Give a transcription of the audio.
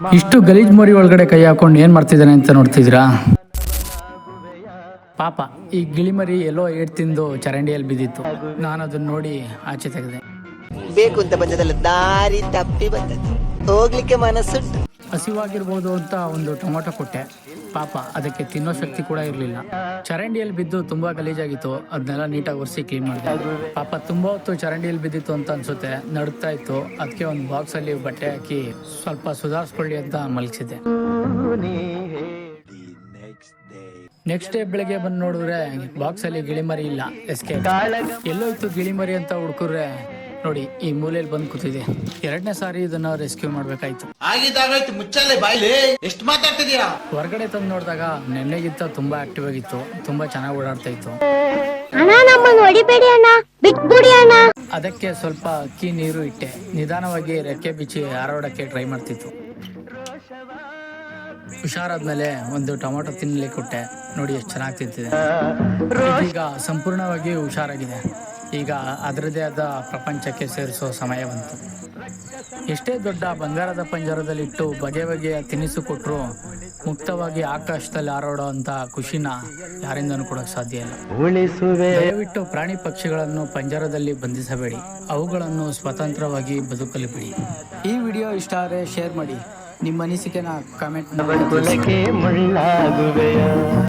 ಇಷ್ಟು ಗಲೀಜ್ ಮೋರಿ ಒಳಗಡೆ ಕೈ ಹಾಕೊಂಡು ಏನು ಮಾಡ್ತಿದ್ದಾನೆ ಅಂತ ನೋಡ್ತಿದ್ದೀರಾ? ಪಾಪ ಈ ಗಿಳಿಮರಿ ಎಲ್ಲೋ ಏಟ್ ತಿಂದು ಚರಂಡಿಯಲ್ಲಿ ಬಿದ್ದಿತ್ತು. ನಾನು ಅದನ್ನ ನೋಡಿ ಆಚೆ ತೆಗೆದೆ. ಬೇಕು ಅಂತ ಬಂದದಲ್ಲ, ದಾರಿ ತಪ್ಪಿ ಬಂದದ್ದು, ಹೋಗ್ಲಿಕ್ಕೆ ಮನಸ್ಸುಂಟು. ಹಸಿವಾಗಿರ್ಬೋದು ಅಂತ ಒಂದು ಟೊಮೊಟೊ ಕೊಟ್ಟೆ. ಪಾಪ ಅದಕ್ಕೆ ತಿನ್ನೋ ಶಕ್ತಿ ಕೂಡ ಇರಲಿಲ್ಲ. ಚರಂಡಿಯಲ್ಲಿ ಬಿದ್ದು ತುಂಬಾ ಗಲೀಜಾಗಿತ್ತು. ಅದನ್ನೆಲ್ಲ ನೀಟಾಗಿ ಒರೆಸಿ ಕ್ಲೀನ್ ಮಾಡಿದೆ. ಪಾಪ ತುಂಬಾ ಹೊತ್ತು ಚರಂಡಿಯಲ್ಲಿ ಬಿದ್ದಿತ್ತು ಅಂತ ಅನ್ಸುತ್ತೆ. ನಡುತ್ತಾ ಇತ್ತು. ಅದಕ್ಕೆ ಒಂದು ಬಾಕ್ಸ್ ಅಲ್ಲಿ ಬಟ್ಟೆ ಹಾಕಿ ಸ್ವಲ್ಪ ಸುಧಾರಿಸ್ಕೊಳ್ಳಿ ಅಂತ ಮಲಗಿಸಿದ್ದೆ. ನೆಕ್ಸ್ಟ್ ಡೇ ಬೆಳಗ್ಗೆ ಬಂದು ನೋಡಿದ್ರೆ ಬಾಕ್ಸ್ ಅಲ್ಲಿ ಗಿಳಿಮರಿ ಇಲ್ಲ. ಎಸ್ಕೇಪ್. ಎಲ್ಲೋ ಇತ್ತು ಗಿಳಿಮರಿ ಅಂತ ಹುಡುಕಿದ್ರೆ ನೋಡಿ ಈ ಮೂಲೆಯಲ್ಲಿ ಬಂದು ಕೂತಿದೆ. 2ನೇ ಸಾರಿ ಇದನ್ನ ರೆಸ್ಕ್ಯೂ ಮಾಡ್ಬೇಕಾಯ್ತು. ಮುಚ್ಚಲ್ಲೇ ಬಾಯ್ಲಿ, ಎಷ್ಟು ಮಾತಾಡ್ತಿದೀಯಾ? ಹೊರಗಡೆ ತಂದು ನೋಡಿದಾಗ ನೆನ್ನೆಗಿಂತ ತುಂಬಾ ಆಕ್ಟಿವ್ ಆಗಿತ್ತು. ತುಂಬಾ ಚೆನ್ನಾಗಿ ಓಡಾಡ್ತಾ ಇತ್ತು. ಅದಕ್ಕೆ ಸ್ವಲ್ಪ ಅಕ್ಕಿ ನೀರು ಇಟ್ಟೆ. ನಿಧಾನವಾಗಿ ರೆಕ್ಕೆ ಬಿಚ್ಚಿ ಹಾರಾಡಕ್ಕೆ ಟ್ರೈ ಮಾಡ್ತಿತ್ತು. ಹುಷಾರಾದ್ಮೇಲೆ ಒಂದು ಟೊಮೊಟೊ ತಿನ್ನಲಿಕ್ಕೆ ಕೊಟ್ಟೆ. ನೋಡಿ ಎಷ್ಟು ಚೆನ್ನಾಗಿ ತಿಂತಿದೆ. ಈಗ ಸಂಪೂರ್ಣವಾಗಿ ಹುಷಾರಾಗಿದೆ. ಈಗ ಅದರದೇ ಆದ ಪ್ರಪಂಚಕ್ಕೆ ಸೇರಿಸೋ ಸಮಯ ಬಂತು. ಎಷ್ಟೇ ದೊಡ್ಡ ಬಂಗಾರದ ಪಂಜರದಲ್ಲಿಟ್ಟು ಬಗೆ ಬಗೆಯ ತಿನಿಸು ಕೊಟ್ಟರು ಮುಕ್ತವಾಗಿ ಆಕಾಶದಲ್ಲಿ ಹಾರಾಡೋ ಅಂತ ಖುಷಿನ ಯಾರಿಂದನೂ ಕೊಡೋಕೆ ಸಾಧ್ಯ ಇಲ್ಲ. ದಯವಿಟ್ಟು ಪ್ರಾಣಿ ಪಕ್ಷಿಗಳನ್ನು ಪಂಜರದಲ್ಲಿ ಬಂಧಿಸಬೇಡಿ. ಅವುಗಳನ್ನು ಸ್ವತಂತ್ರವಾಗಿ ಬದುಕಲು ಬಿಡಿ. ಈ ವಿಡಿಯೋ ಇಷ್ಟ ಆದರೆ ಶೇರ್ ಮಾಡಿ. ನಿಮ್ಮ ಅನಿಸಿಕೆನ ಕಾಮೆಂಟ್ ಮಾಡಿ.